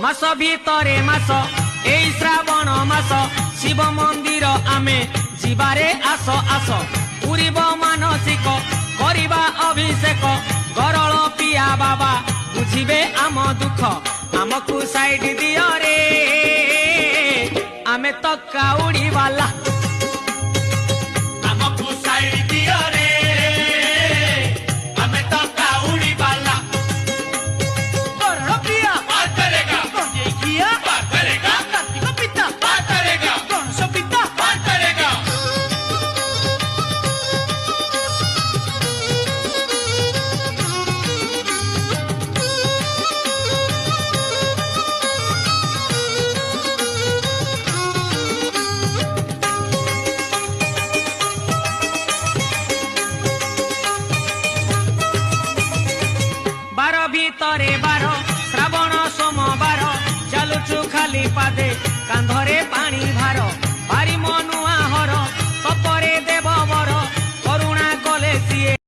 मास भितरे मास एई श्रावण मास शिव मंदिर आमे जीवारे आस आस पूरीब मानसिक करिबा अभिषेक गरल पिया बाबा बुझिबे आम दुख आमकु साइड दियो रे आमे तो काउड़ी वाला आमकु साइड दियो रे आमे तो काउड़ी वाला गरल पिया पार करेगा गंजे किया पार करेगा कार्तिक पिता पार करेगा गणेश पिता पार करेगा बार भितरे बार श्रावण